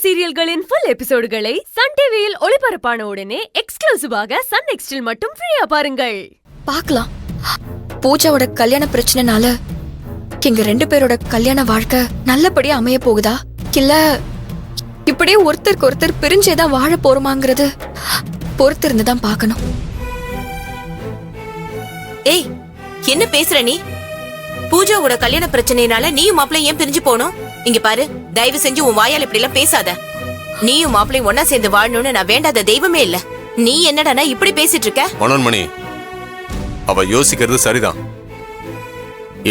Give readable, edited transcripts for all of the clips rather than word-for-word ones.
சீரியல்களின் full எபிசோடுகளை Sun டிவியில் ஒளிபரப்பான உடனே எக்ஸ்க்ளூசிவாக சன் நெக்ஸ்டில் மட்டும் ஃப்ரீயா பாருங்கள். பார்க்கலாம். பூஜாவோட கல்யாண பிரச்சனைனால எங்க 2 பேரோட கல்யாண வாழ்க்கை நல்லபடியா அமைய போகுதா, இல்ல இப்படியே ஒருத்தருக்கு ஒருத்தர் பிரிஞ்சேதான் வாழ போறோமாங்கிறது பொறுத்திருந்துதான் பார்க்கணும். ஏய், என்ன பேசுற நீ? பூஜாவோட கல்யாண பிரச்சனைனால நீயும் மாப்பிளையும் ஏன் பிரிஞ்சு போகணும்? இங்க பாரு, தயவு செஞ்சு உன் வாயால் இப்படி எல்லாம் பேசாத. நீயும் மாப்பிளையும் ஒன்னா சேர்ந்து வாழணும்னு நான் வேண்டாத தெய்வமே இல்ல. நீ என்னடானா இப்படி பேசிட்டு இருக்க? மனோன்மணி, அவ யோசிக்கிறது சரிதான்.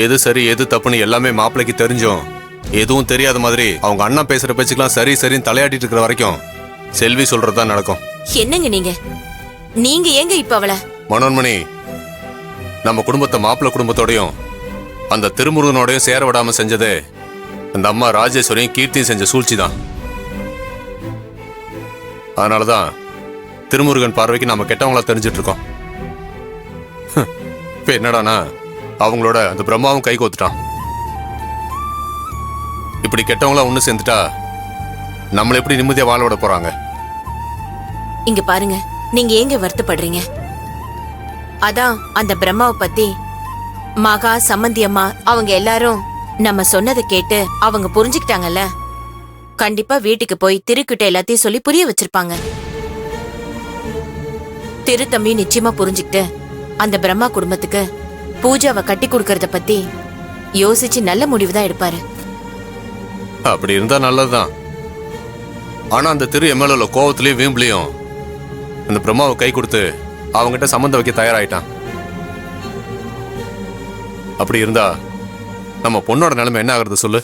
எது சரி எது தப்புன்னு எல்லாமே மாப்பிளைக்கு தெரிஞ்சும் எதுவும் தெரியாத மாதிரி அவங்க அண்ணா பேசுற பேச்சுக்கெல்லாம் சரி சரின்னு தலையாட்டிட்டு இருக்கிற வரைக்கும் செல்வி சொல்றதுதான் நடக்கும். என்னங்க நீங்க ஏங்க இப்ப அவள? மனோன்மணி, நம்ம குடும்பத்தை மாப்பிள்ளை குடும்பத்தோடையும் அந்த திருமுருகனோடையும் சேர விடாம செஞ்சதே அந்த அம்மா ராஜேஸ்வரியும் கீர்த்தியும் செஞ்ச சூழ்ச்சி தான். அதனாலதான் திருமுருகன் பார்வைக்கு நம்ம கெட்டவங்களா தெரிஞ்சிட்டு இருக்கோம். இப்ப என்னடானா அவங்களோட அந்த பிரம்மாவும் கை கோத்துட்டான். இப்படி கெட்டவங்களா ஒண்ணு சேர்ந்துட்டா நம்மள எப்படி நிம்மதியா வாழ விட போறாங்க? இங்க பாருங்க, நீங்க ஏங்க வருத்தப்படுறீங்க? அதான் அந்த பிரம்மாவை பத்தி மகா, சம்மந்தி அம்மா அவங்க எல்லாரும் நம்ம சொன்னதை கேட்டு அவங்க புரிஞ்சுக்கிட்டாங்கல்ல. கண்டிப்பா வீட்டுக்கு போய் திருக்கிட்ட எல்லாத்தையும் சொல்லி புரிய வச்சிருப்பாங்க. திருத்தம்பி நிச்சயமா புரிஞ்சுக்கிட்டு அந்த பிரம்மா குடும்பத்துக்கு பூஜாவை கட்டி கொடுக்கறத பத்தி யோசிச்சு நல்ல முடிவுதான் எடுப்பாரு. அப்படி இருந்தா நல்லதுதான். ஆனா அந்த திரு எம்எல்ஏ கோவத்திலயும் வீம்புலையும் அந்த பிரம்மாவை கை கொடுத்து அவங்ககிட்ட சம்மந்தம் வைக்க தயாராயிட்டான். அப்படி இருந்தா நம்ம பொண்ணோட நிலைமை என்ன ஆகுறது சொல்லு?